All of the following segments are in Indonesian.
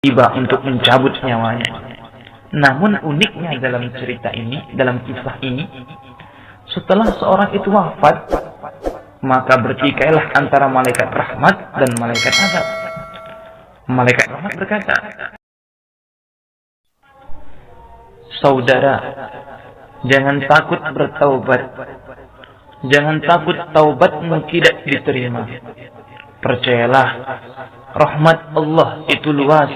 tiba untuk mencabut nyawanya. Namun uniknya dalam cerita ini, dalam kisah ini, setelah seorang itu wafat, maka bertikailah antara malaikat rahmat dan malaikat azab. Malaikat rahmat berkata, "Saudara, jangan takut bertaubat. Jangan takut taubatmu tidak diterima. Percayalah, rahmat Allah itu luas.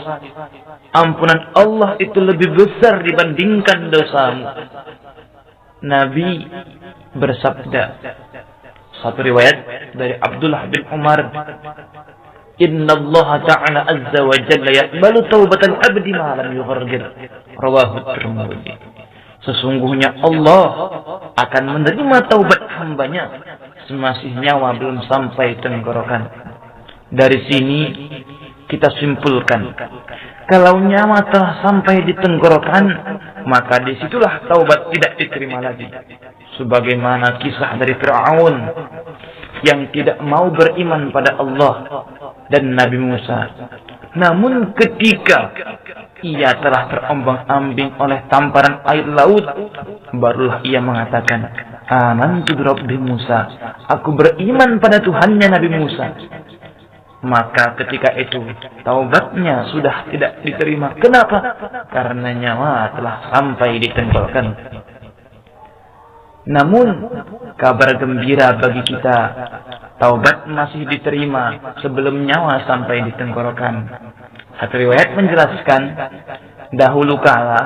Ampunan Allah itu lebih besar dibandingkan dosamu." Nabi bersabda, satu riwayat dari Abdullah bin Umar, "Inna Allah Ta'ala Azza wa Jalla yaqbalu taubatal abdi ma lam yughargir." Rawahu Tirmidzi. Sesungguhnya Allah akan menerima taubat hambanya semasih nyawa belum sampai tenggorokan. Dari sini kita simpulkan, kalau nyawa telah sampai di tenggorokan, maka disitulah taubat tidak diterima lagi. Sebagaimana kisah dari Fir'aun yang tidak mau beriman pada Allah dan Nabi Musa. Namun ketika ia telah terombang-ambing oleh tamparan air laut, barulah ia mengatakan, "Amantu bi Rabbi Musa." Aku beriman pada Tuhannya Nabi Musa. Maka ketika itu taubatnya sudah tidak diterima. Kenapa? Karena nyawa telah sampai di tenggorokan. Namun kabar gembira bagi kita, taubat masih diterima sebelum nyawa sampai di tenggorokan. Satu riwayat menjelaskan, dahulu kala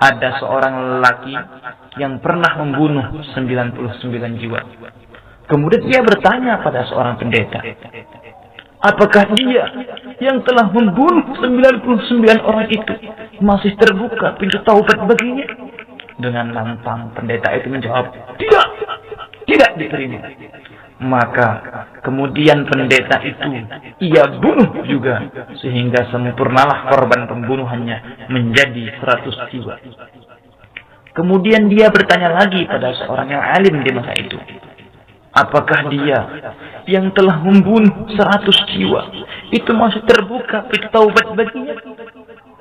ada seorang lelaki yang pernah membunuh 99 jiwa. Kemudian dia bertanya pada seorang pendeta, apakah dia yang telah membunuh 99 orang itu masih terbuka pintu taubat baginya? Dengan lantang pendeta itu menjawab, tidak diterima. Maka kemudian pendeta itu ia bunuh juga, sehingga sempurnalah korban pembunuhannya menjadi 100 jiwa. Kemudian dia bertanya lagi pada seorang yang alim di masa itu, apakah dia yang telah membunuh 100 jiwa itu masih terbuka pintu taubat baginya?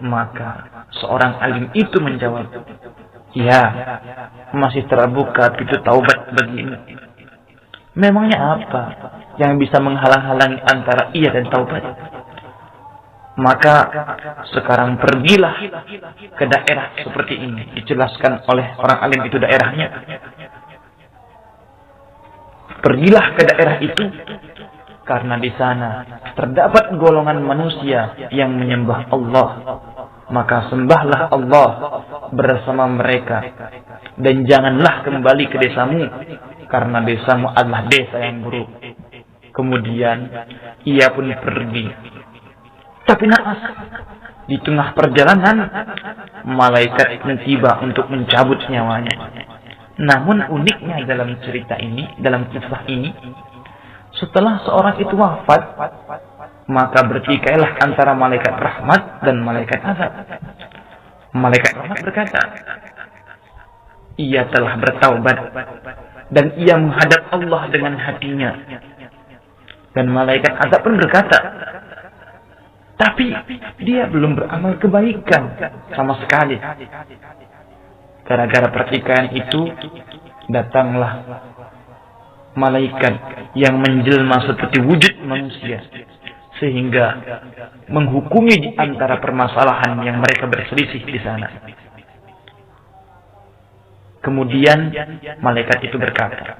Maka seorang alim itu menjawab, ya, masih terbuka pintu taubat baginya. Memangnya apa yang bisa menghalang-halangi antara ia dan taubat? Maka sekarang pergilah ke daerah seperti ini. Dijelaskan oleh orang alim itu daerahnya. Pergilah ke daerah itu, karena di sana terdapat golongan manusia yang menyembah Allah. Maka sembahlah Allah bersama mereka, dan janganlah kembali ke desamu, karena desamu adalah desa yang buruk. Kemudian ia pun pergi. Tapi naas, di tengah perjalanan malaikat tiba untuk mencabut nyawanya. Namun uniknya dalam cerita ini, dalam kisah ini, setelah seorang itu wafat, maka bertikailah antara malaikat rahmat dan malaikat azab. Malaikat rahmat berkata, ia telah bertaubat dan ia menghadap Allah dengan hatinya. Dan malaikat azab pun berkata, tapi dia belum beramal kebaikan sama sekali. Gara-gara pertikaian itu datanglah malaikat yang menjelma seperti wujud manusia, sehingga menghukumi di antara permasalahan yang mereka berselisih di sana. Kemudian malaikat itu berkata,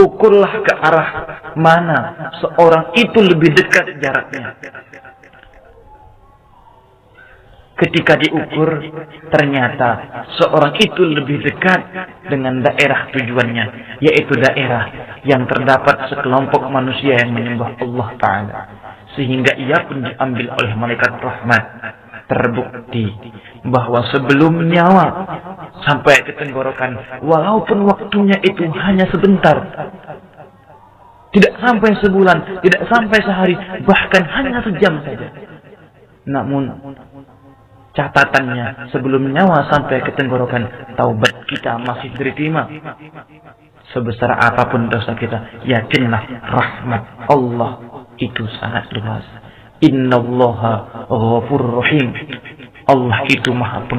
ukurlah ke arah mana seorang itu lebih dekat jaraknya. Ketika diukur, ternyata seorang itu lebih dekat dengan daerah tujuannya, yaitu daerah yang terdapat sekelompok manusia yang menyembah Allah Ta'ala. Sehingga ia pun diambil oleh malaikat rahmat. Terbukti bahwa sebelum nyawa sampai ke tenggorokan, walaupun waktunya itu hanya sebentar, tidak sampai sebulan, tidak sampai sehari, bahkan hanya sejam saja, namun catatannya sebelum nyawa sampai ke tenggorokan, taubat kita masih diterima. Sebesar apapun dosa kita, yakinlah rahmat Allah itu sangat luas. Innallaha ghafurur rahim. Allah itu Maha Pengampun